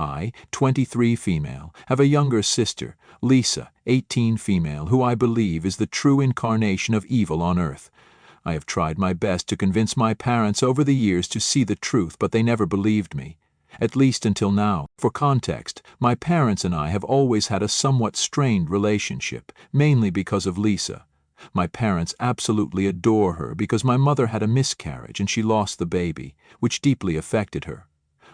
I, 23 female, have a younger sister, Lisa, 18 female, who I believe is the true incarnation of evil on earth. I have tried my best to convince my parents over the years to see the truth, but they never believed me. At least until now. For context, my parents and I have always had a somewhat strained relationship, mainly because of Lisa. My parents absolutely adore her because my mother had a miscarriage and she lost the baby, which deeply affected her.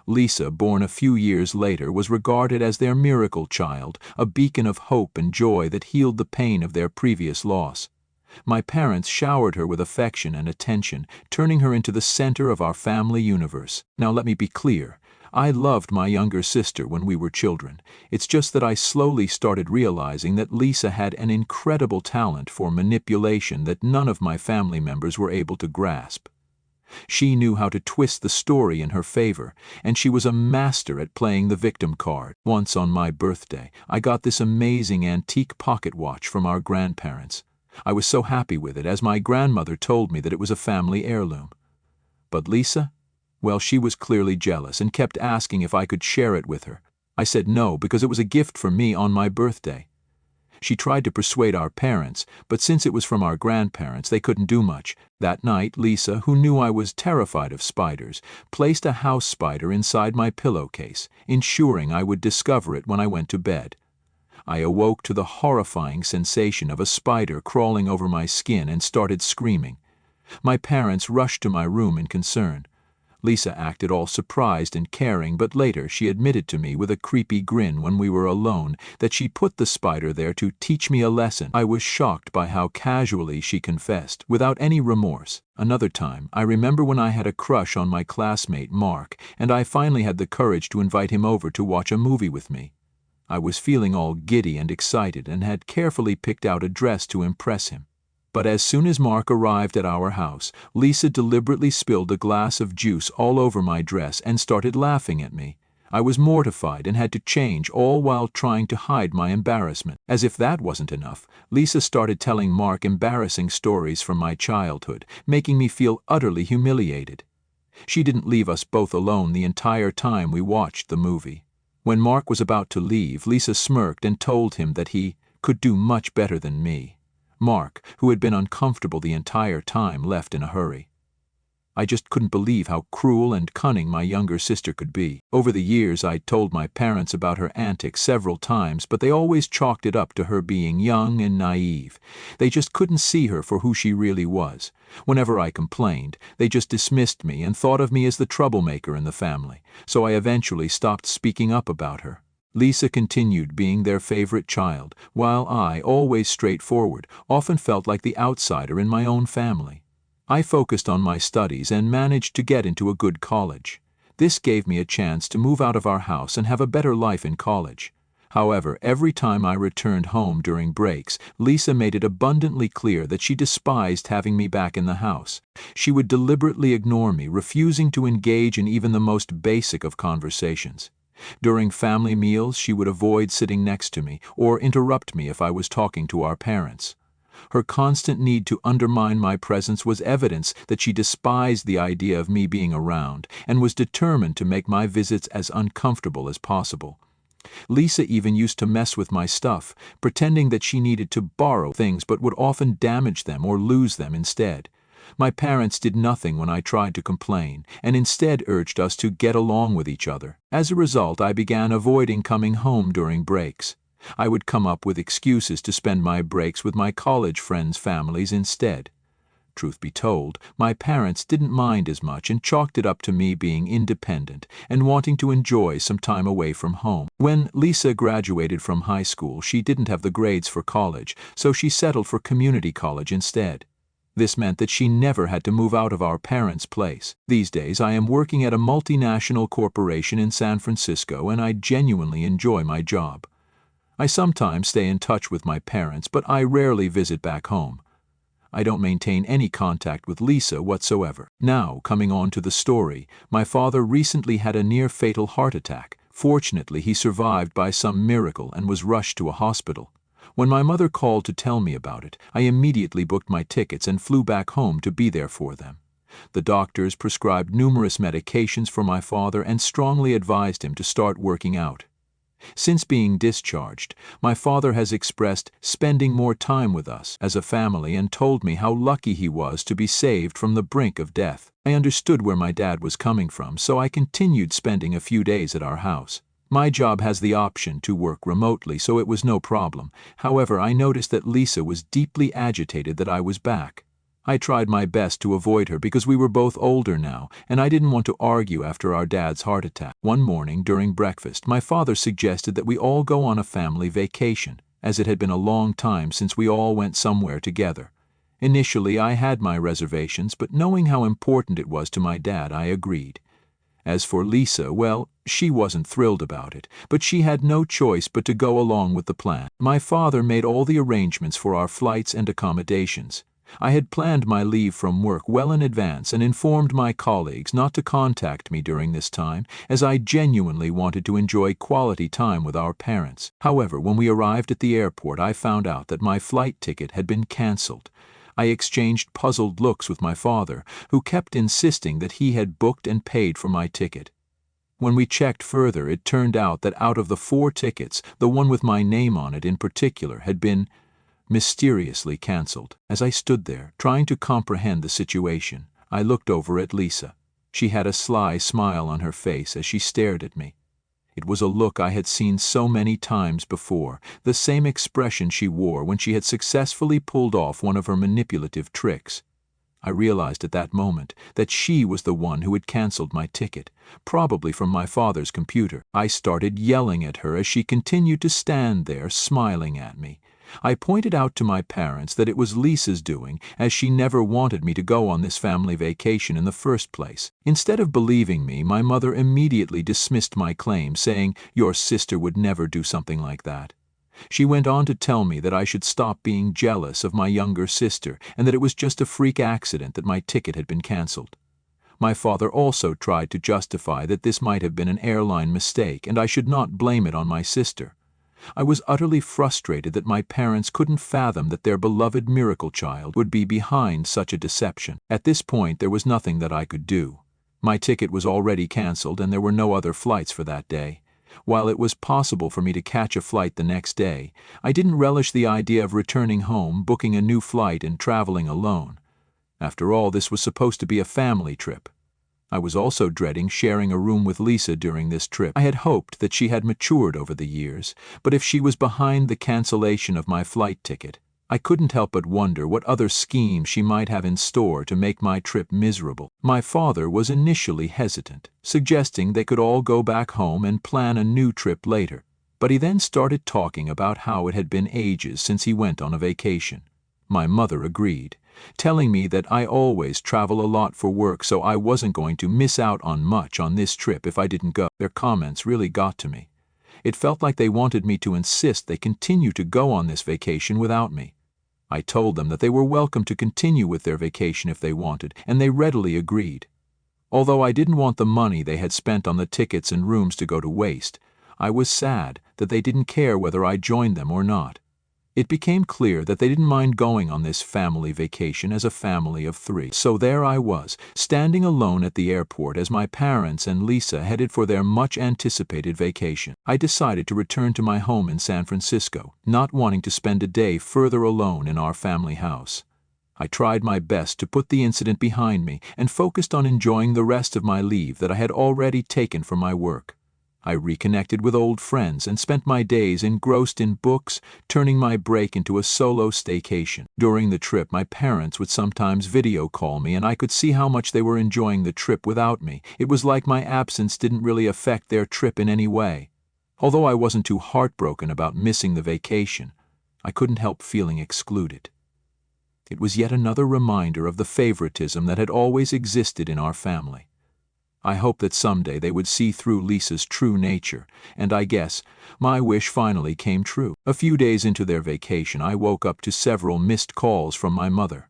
Lisa, born a few years later, was regarded as their miracle child, a beacon of hope and joy that healed the pain of their previous loss. My parents showered her with affection and attention, turning her into the center of our family universe. Now let me be clear. I loved my younger sister when we were children. It's just that I slowly started realizing that Lisa had an incredible talent for manipulation that none of my family members were able to grasp. She knew how to twist the story in her favor, and she was a master at playing the victim card. Once on my birthday, I got this amazing antique pocket watch from our grandparents. I was so happy with it, as my grandmother told me that it was a family heirloom. But Lisa? Well, she was clearly jealous and kept asking if I could share it with her. I said no, because it was a gift from me on my birthday. She tried to persuade our parents, but since it was from our grandparents, they couldn't do much. That night, Lisa, who knew I was terrified of spiders, placed a house spider inside my pillowcase, ensuring I would discover it when I went to bed. I awoke to the horrifying sensation of a spider crawling over my skin and started screaming. My parents rushed to my room in concern. Lisa acted all surprised and caring, but later she admitted to me with a creepy grin when we were alone that she put the spider there to teach me a lesson. I was shocked by how casually she confessed, without any remorse. Another time, I remember when I had a crush on my classmate Mark, and I finally had the courage to invite him over to watch a movie with me. I was feeling all giddy and excited and had carefully picked out a dress to impress him. But as soon as Mark arrived at our house, Lisa deliberately spilled a glass of juice all over my dress and started laughing at me. I was mortified and had to change, all while trying to hide my embarrassment. As if that wasn't enough, Lisa started telling Mark embarrassing stories from my childhood, making me feel utterly humiliated. She didn't leave us both alone the entire time we watched the movie. When Mark was about to leave, Lisa smirked and told him that he could do much better than me. Mark, who had been uncomfortable the entire time, left in a hurry. I just couldn't believe how cruel and cunning my younger sister could be. Over the years, I'd told my parents about her antics several times, but they always chalked it up to her being young and naive. They just couldn't see her for who she really was. Whenever I complained, they just dismissed me and thought of me as the troublemaker in the family, so I eventually stopped speaking up about her. Lisa continued being their favorite child, while I, always straightforward, often felt like the outsider in my own family. I focused on my studies and managed to get into a good college. This gave me a chance to move out of our house and have a better life in college. However, every time I returned home during breaks, Lisa made it abundantly clear that she despised having me back in the house. She would deliberately ignore me, refusing to engage in even the most basic of conversations. During family meals, she would avoid sitting next to me or interrupt me if I was talking to our parents. Her constant need to undermine my presence was evidence that she despised the idea of me being around and was determined to make my visits as uncomfortable as possible. Lisa even used to mess with my stuff, pretending that she needed to borrow things but would often damage them or lose them instead. My parents did nothing when I tried to complain, and instead urged us to get along with each other. As a result, I began avoiding coming home during breaks. I would come up with excuses to spend my breaks with my college friends' families instead. Truth be told, my parents didn't mind as much and chalked it up to me being independent and wanting to enjoy some time away from home. When Lisa graduated from high school, she didn't have the grades for college, so she settled for community college instead. This meant that she never had to move out of our parents' place. These days, I am working at a multinational corporation in San Francisco, and I genuinely enjoy my job. I sometimes stay in touch with my parents, but I rarely visit back home. I don't maintain any contact with Lisa whatsoever. Now, coming on to the story, my father recently had a near-fatal heart attack. Fortunately, he survived by some miracle and was rushed to a hospital. When my mother called to tell me about it, I immediately booked my tickets and flew back home to be there for them. The doctors prescribed numerous medications for my father and strongly advised him to start working out. Since being discharged, my father has expressed spending more time with us as a family and told me how lucky he was to be saved from the brink of death. I understood where my dad was coming from, so I continued spending a few days at our house. My job has the option to work remotely, so it was no problem. However, I noticed that Lisa was deeply agitated that I was back. I tried my best to avoid her because we were both older now, and I didn't want to argue after our dad's heart attack. One morning during breakfast, my father suggested that we all go on a family vacation, as it had been a long time since we all went somewhere together. Initially, I had my reservations, but knowing how important it was to my dad, I agreed. As for Lisa, well, she wasn't thrilled about it, but she had no choice but to go along with the plan. My father made all the arrangements for our flights and accommodations. I had planned my leave from work well in advance and informed my colleagues not to contact me during this time, as I genuinely wanted to enjoy quality time with our parents. However, when we arrived at the airport, I found out that my flight ticket had been cancelled. I exchanged puzzled looks with my father, who kept insisting that he had booked and paid for my ticket. When we checked further, it turned out that out of the 4 tickets, the one with my name on it in particular had been mysteriously cancelled. As I stood there, trying to comprehend the situation, I looked over at Lisa. She had a sly smile on her face as she stared at me. It was a look I had seen so many times before, the same expression she wore when she had successfully pulled off one of her manipulative tricks. I realized at that moment that she was the one who had cancelled my ticket, probably from my father's computer. I started yelling at her as she continued to stand there smiling at me. I pointed out to my parents that it was Lisa's doing, as she never wanted me to go on this family vacation in the first place. Instead of believing me, my mother immediately dismissed my claim, saying, "Your sister would never do something like that." She went on to tell me that I should stop being jealous of my younger sister and that it was just a freak accident that my ticket had been cancelled. My father also tried to justify that this might have been an airline mistake and I should not blame it on my sister. I was utterly frustrated that my parents couldn't fathom that their beloved miracle child would be behind such a deception. At this point, there was nothing that I could do. My ticket was already cancelled and there were no other flights for that day. While it was possible for me to catch a flight the next day, I didn't relish the idea of returning home, booking a new flight, and traveling alone. After all, this was supposed to be a family trip. I was also dreading sharing a room with Lisa during this trip. I had hoped that she had matured over the years, but if she was behind the cancellation of my flight ticket, I couldn't help but wonder what other schemes she might have in store to make my trip miserable. My father was initially hesitant, suggesting they could all go back home and plan a new trip later, but he then started talking about how it had been ages since he went on a vacation. My mother agreed, telling me that I always travel a lot for work, so I wasn't going to miss out on much on this trip if I didn't go. Their comments really got to me. It felt like they wanted me to insist they continue to go on this vacation without me. I told them that they were welcome to continue with their vacation if they wanted, and they readily agreed. Although I didn't want the money they had spent on the tickets and rooms to go to waste, I was sad that they didn't care whether I joined them or not. It became clear that they didn't mind going on this family vacation as a family of 3. So there I was, standing alone at the airport as my parents and Lisa headed for their much-anticipated vacation. I decided to return to my home in San Francisco, not wanting to spend a day further alone in our family house. I tried my best to put the incident behind me and focused on enjoying the rest of my leave that I had already taken from my work. I reconnected with old friends and spent my days engrossed in books, turning my break into a solo staycation. During the trip, my parents would sometimes video call me and I could see how much they were enjoying the trip without me. It was like my absence didn't really affect their trip in any way. Although I wasn't too heartbroken about missing the vacation, I couldn't help feeling excluded. It was yet another reminder of the favoritism that had always existed in our family. I hoped that someday they would see through Lisa's true nature, and I guess my wish finally came true. A few days into their vacation, I woke up to several missed calls from my mother.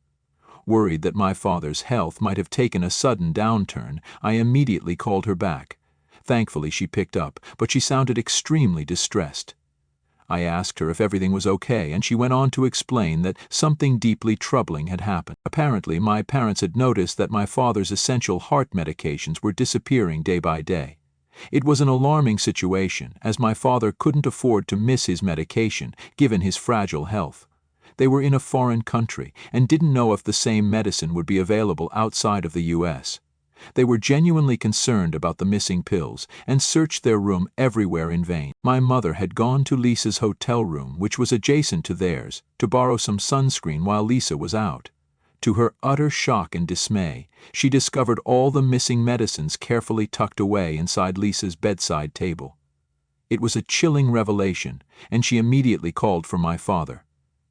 Worried that my father's health might have taken a sudden downturn, I immediately called her back. Thankfully, she picked up, but she sounded extremely distressed. I asked her if everything was okay, and she went on to explain that something deeply troubling had happened. Apparently, my parents had noticed that my father's essential heart medications were disappearing day by day. It was an alarming situation, as my father couldn't afford to miss his medication, given his fragile health. They were in a foreign country and didn't know if the same medicine would be available outside of the U.S. They were genuinely concerned about the missing pills and searched their room everywhere in vain. My mother had gone to Lisa's hotel room, which was adjacent to theirs, to borrow some sunscreen while Lisa was out. To her utter shock and dismay, she discovered all the missing medicines carefully tucked away inside Lisa's bedside table. It was a chilling revelation, and she immediately called for my father.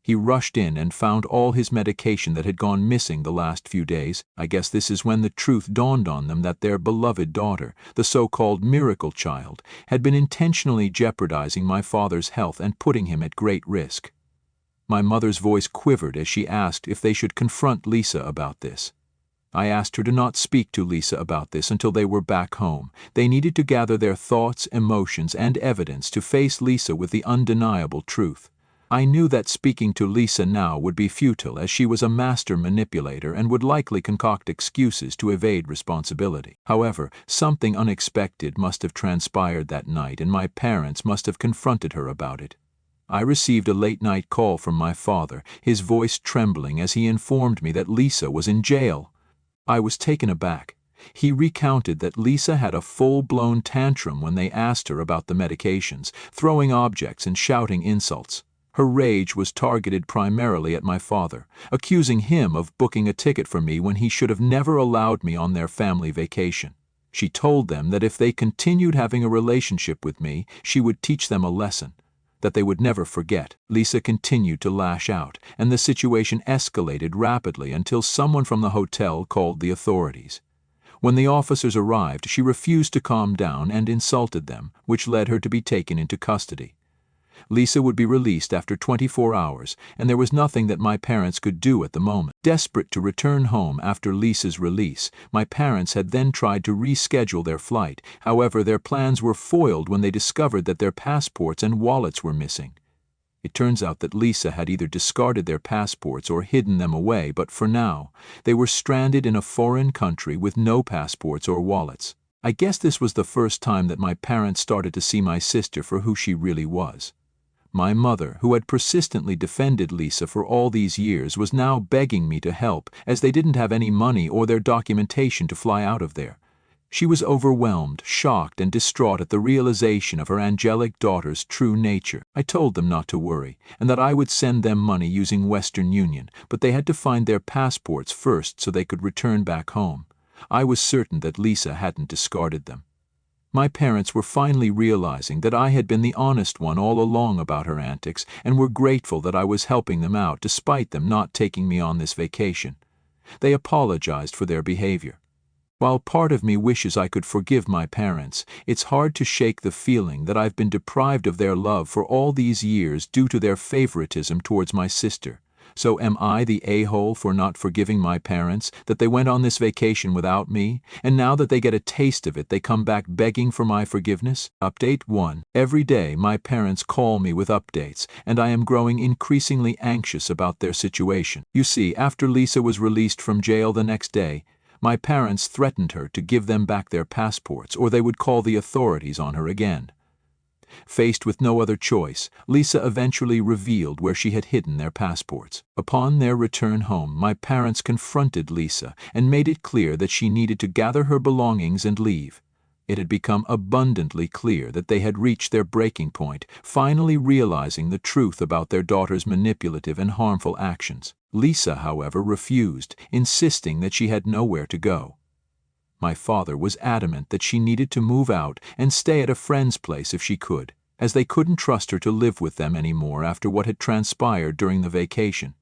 He rushed in and found all his medication that had gone missing the last few days. I guess this is when the truth dawned on them that their beloved daughter, the so-called miracle child, had been intentionally jeopardizing my father's health and putting him at great risk. My mother's voice quivered as she asked if they should confront Lisa about this. I asked her to not speak to Lisa about this until they were back home. They needed to gather their thoughts, emotions, and evidence to face Lisa with the undeniable truth. I knew that speaking to Lisa now would be futile, as she was a master manipulator and would likely concoct excuses to evade responsibility. However, something unexpected must have transpired that night, and my parents must have confronted her about it. I received a late-night call from my father, his voice trembling as he informed me that Lisa was in jail. I was taken aback. He recounted that Lisa had a full-blown tantrum when they asked her about the medications, throwing objects and shouting insults. Her rage was targeted primarily at my father, accusing him of booking a ticket for me when he should have never allowed me on their family vacation. She told them that if they continued having a relationship with me, she would teach them a lesson that they would never forget. Lisa continued to lash out, and the situation escalated rapidly until someone from the hotel called the authorities. When the officers arrived, she refused to calm down and insulted them, which led her to be taken into custody. Lisa would be released after 24 hours, and there was nothing that my parents could do at the moment. Desperate to return home after Lisa's release, my parents had then tried to reschedule their flight. However, their plans were foiled when they discovered that their passports and wallets were missing. It turns out that Lisa had either discarded their passports or hidden them away, but for now, they were stranded in a foreign country with no passports or wallets. I guess this was the first time that my parents started to see my sister for who she really was. My mother, who had persistently defended Lisa for all these years, was now begging me to help, as they didn't have any money or their documentation to fly out of there. She was overwhelmed, shocked, and distraught at the realization of her angelic daughter's true nature. I told them not to worry, and that I would send them money using Western Union, but they had to find their passports first so they could return back home. I was certain that Lisa hadn't discarded them. My parents were finally realizing that I had been the honest one all along about her antics, and were grateful that I was helping them out despite them not taking me on this vacation. They apologized for their behavior. While part of me wishes I could forgive my parents, it's hard to shake the feeling that I've been deprived of their love for all these years due to their favoritism towards my sister. So am I the a-hole for not forgiving my parents, that they went on this vacation without me, and now that they get a taste of it, they come back begging for my forgiveness? Update 1. Every day my parents call me with updates, and I am growing increasingly anxious about their situation. You see, after Lisa was released from jail the next day, my parents threatened her to give them back their passports, or they would call the authorities on her again. Faced with no other choice, Lisa eventually revealed where she had hidden their passports. Upon their return home, my parents confronted Lisa and made it clear that she needed to gather her belongings and leave. It had become abundantly clear that they had reached their breaking point, finally realizing the truth about their daughter's manipulative and harmful actions. Lisa, however, refused, insisting that she had nowhere to go. My father was adamant that she needed to move out and stay at a friend's place if she could, as they couldn't trust her to live with them anymore after what had transpired during the vacation.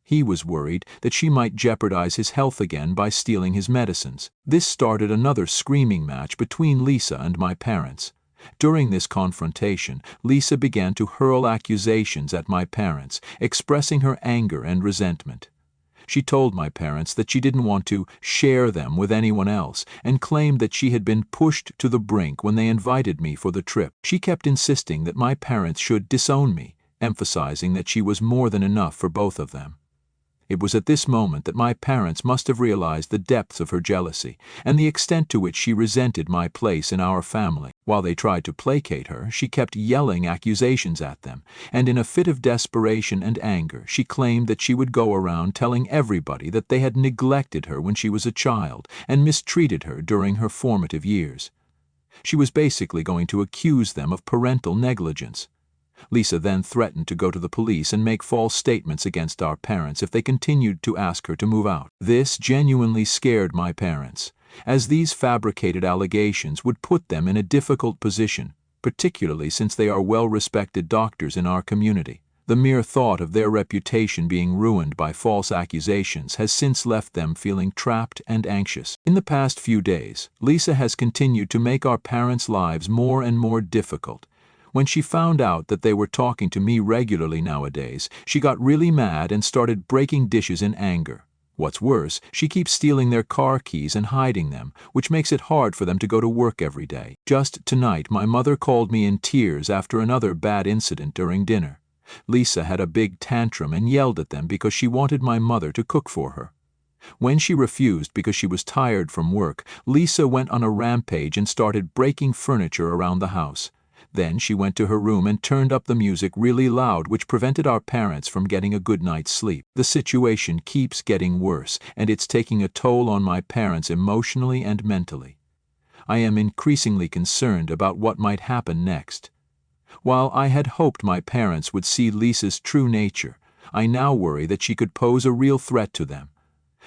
He was worried that she might jeopardize his health again by stealing his medicines. This started another screaming match between Lisa and my parents. During this confrontation, Lisa began to hurl accusations at my parents, expressing her anger and resentment. She told my parents that she didn't want to share them with anyone else and claimed that she had been pushed to the brink when they invited me for the trip. She kept insisting that my parents should disown me, emphasizing that she was more than enough for both of them. It was at this moment that my parents must have realized the depths of her jealousy and the extent to which she resented my place in our family. While they tried to placate her, she kept yelling accusations at them, and in a fit of desperation and anger, she claimed that she would go around telling everybody that they had neglected her when she was a child and mistreated her during her formative years. She was basically going to accuse them of parental negligence. Lisa then threatened to go to the police and make false statements against our parents if they continued to ask her to move out. This genuinely scared my parents, as these fabricated allegations would put them in a difficult position, particularly since they are well-respected doctors in our community. The mere thought of their reputation being ruined by false accusations has since left them feeling trapped and anxious. In the past few days, Lisa has continued to make our parents' lives more and more difficult. When she found out that they were talking to me regularly nowadays, she got really mad and started breaking dishes in anger. What's worse, she keeps stealing their car keys and hiding them, which makes it hard for them to go to work every day. Just tonight, my mother called me in tears after another bad incident during dinner. Lisa had a big tantrum and yelled at them because she wanted my mother to cook for her. When she refused because she was tired from work, Lisa went on a rampage and started breaking furniture around the house. Then she went to her room and turned up the music really loud, which prevented our parents from getting a good night's sleep. The situation keeps getting worse, and it's taking a toll on my parents emotionally and mentally. I am increasingly concerned about what might happen next. While I had hoped my parents would see Lisa's true nature, I now worry that she could pose a real threat to them.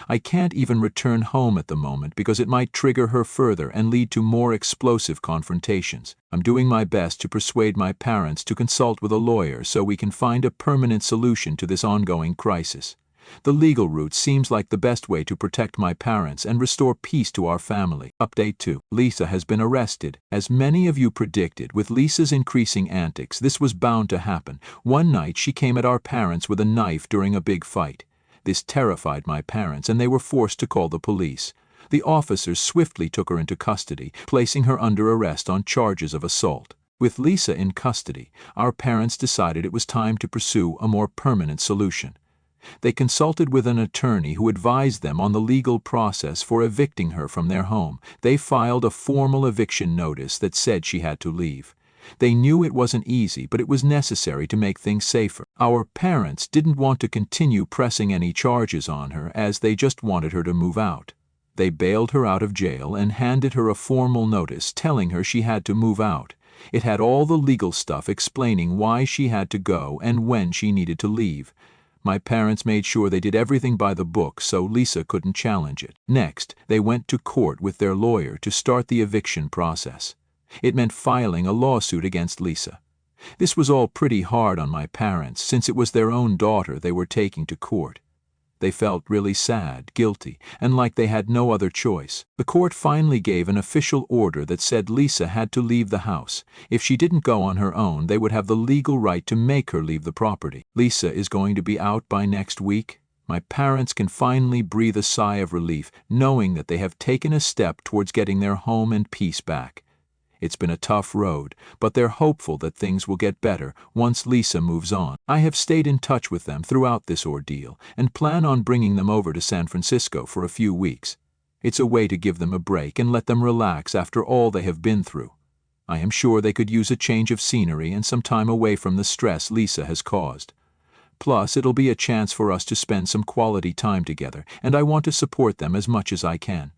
I can't even return home at the moment because it might trigger her further and lead to more explosive confrontations. I'm doing my best to persuade my parents to consult with a lawyer so we can find a permanent solution to this ongoing crisis. The legal route seems like the best way to protect my parents and restore peace to our family. Update 2. Lisa has been arrested. As many of you predicted, with Lisa's increasing antics, this was bound to happen. One night she came at our parents with a knife during a big fight. This terrified my parents, and they were forced to call the police. The officers swiftly took her into custody, placing her under arrest on charges of assault. With Lisa in custody, our parents decided it was time to pursue a more permanent solution. They consulted with an attorney who advised them on the legal process for evicting her from their home. They filed a formal eviction notice that said she had to leave. They knew it wasn't easy, but it was necessary to make things safer. Our parents didn't want to continue pressing any charges on her, as they just wanted her to move out. They bailed her out of jail and handed her a formal notice telling her she had to move out. It had all the legal stuff explaining why she had to go and when she needed to leave. My parents made sure they did everything by the book so Lisa couldn't challenge it. Next, they went to court with their lawyer to start the eviction process. It meant filing a lawsuit against Lisa. This was all pretty hard on my parents since it was their own daughter they were taking to court. They felt really sad, guilty, and like they had no other choice. The court finally gave an official order that said Lisa had to leave the house. If she didn't go on her own, they would have the legal right to make her leave the property. Lisa is going to be out by next week. My parents can finally breathe a sigh of relief, knowing that they have taken a step towards getting their home and peace back. It's been a tough road, but they're hopeful that things will get better once Lisa moves on. I have stayed in touch with them throughout this ordeal and plan on bringing them over to San Francisco for a few weeks. It's a way to give them a break and let them relax after all they have been through. I am sure they could use a change of scenery and some time away from the stress Lisa has caused. Plus, it'll be a chance for us to spend some quality time together, and I want to support them as much as I can.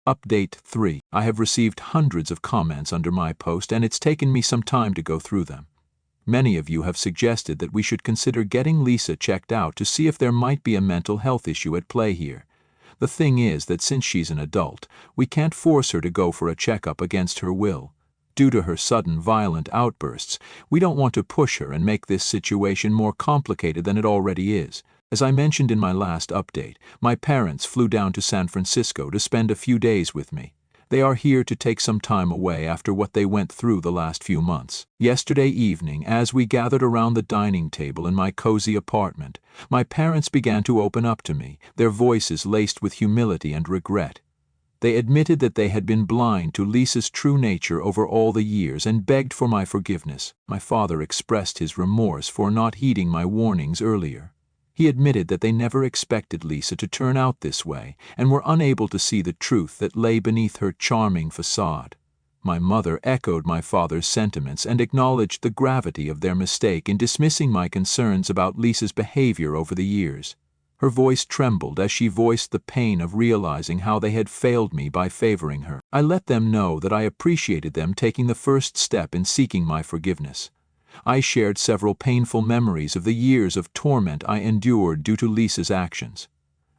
Update 3. I have received hundreds of comments under my post, and it's taken me some time to go through them. Many of you have suggested that we should consider getting Lisa checked out to see if there might be a mental health issue at play here. The thing is that since she's an adult, we can't force her to go for a checkup against her will. Due to her sudden violent outbursts, we don't want to push her and make this situation more complicated than it already is. As I mentioned in my last update, my parents flew down to San Francisco to spend a few days with me. They are here to take some time away after what they went through the last few months. Yesterday evening, as we gathered around the dining table in my cozy apartment, my parents began to open up to me, their voices laced with humility and regret. They admitted that they had been blind to Lisa's true nature over all the years and begged for my forgiveness. My father expressed his remorse for not heeding my warnings earlier. He admitted that they never expected Lisa to turn out this way and were unable to see the truth that lay beneath her charming facade. My mother echoed my father's sentiments and acknowledged the gravity of their mistake in dismissing my concerns about Lisa's behavior over the years. Her voice trembled as she voiced the pain of realizing how they had failed me by favoring her. I let them know that I appreciated them taking the first step in seeking my forgiveness. I shared several painful memories of the years of torment I endured due to Lisa's actions.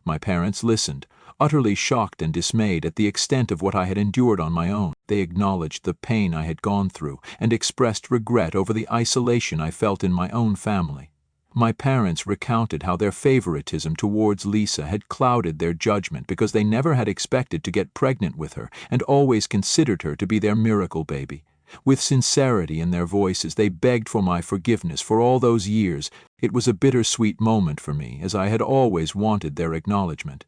My parents listened, utterly shocked and dismayed at the extent of what I had endured on my own. They acknowledged the pain I had gone through and expressed regret over the isolation I felt in my own family. My parents recounted how their favoritism towards Lisa had clouded their judgment because they never had expected to get pregnant with her and always considered her to be their miracle baby. With sincerity in their voices, they begged for my forgiveness for all those years. It was a bittersweet moment for me, as I had always wanted their acknowledgement.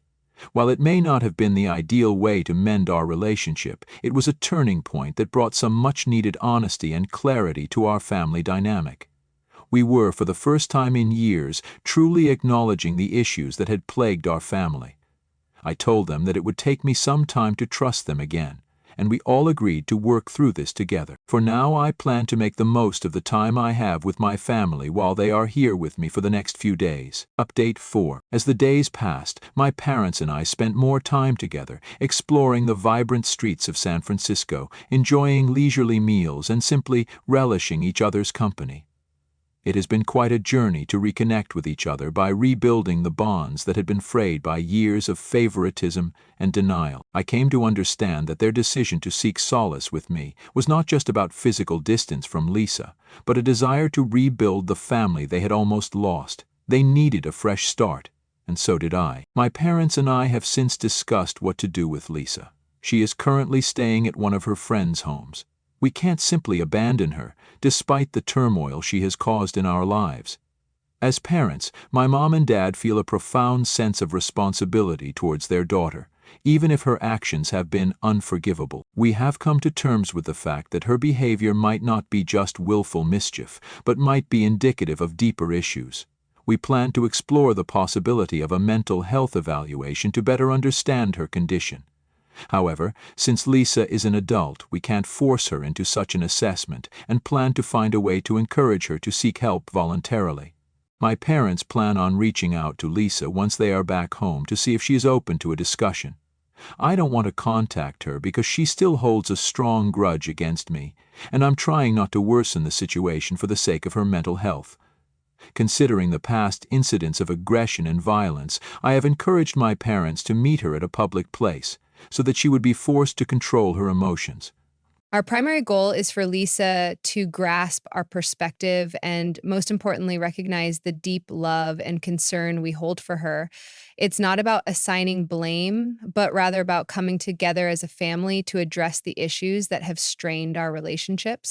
While it may not have been the ideal way to mend our relationship, it was a turning point that brought some much-needed honesty and clarity to our family dynamic. We were, for the first time in years, truly acknowledging the issues that had plagued our family. I told them that it would take me some time to trust them again, and we all agreed to work through this together. For now, I plan to make the most of the time I have with my family while they are here with me for the next few days. Update 4. As the days passed, my parents and I spent more time together, exploring the vibrant streets of San Francisco, enjoying leisurely meals and simply relishing each other's company. It has been quite a journey to reconnect with each other by rebuilding the bonds that had been frayed by years of favoritism and denial. I came to understand that their decision to seek solace with me was not just about physical distance from Lisa, but a desire to rebuild the family they had almost lost. They needed a fresh start, and so did I. My parents and I have since discussed what to do with Lisa. She is currently staying at one of her friends' homes. We can't simply abandon her, despite the turmoil she has caused in our lives. As parents, my mom and dad feel a profound sense of responsibility towards their daughter, even if her actions have been unforgivable. We have come to terms with the fact that her behavior might not be just willful mischief, but might be indicative of deeper issues. We plan to explore the possibility of a mental health evaluation to better understand her condition. However, since Lisa is an adult, we can't force her into such an assessment and plan to find a way to encourage her to seek help voluntarily. My parents plan on reaching out to Lisa once they are back home to see if she is open to a discussion. I don't want to contact her because she still holds a strong grudge against me, and I'm trying not to worsen the situation for the sake of her mental health. Considering the past incidents of aggression and violence, I have encouraged my parents to meet her at a public place, so that she would be forced to control her emotions. Our primary goal is for Lisa to grasp our perspective and, most importantly, recognize the deep love and concern we hold for her. It's not about assigning blame, but rather about coming together as a family to address the issues that have strained our relationships.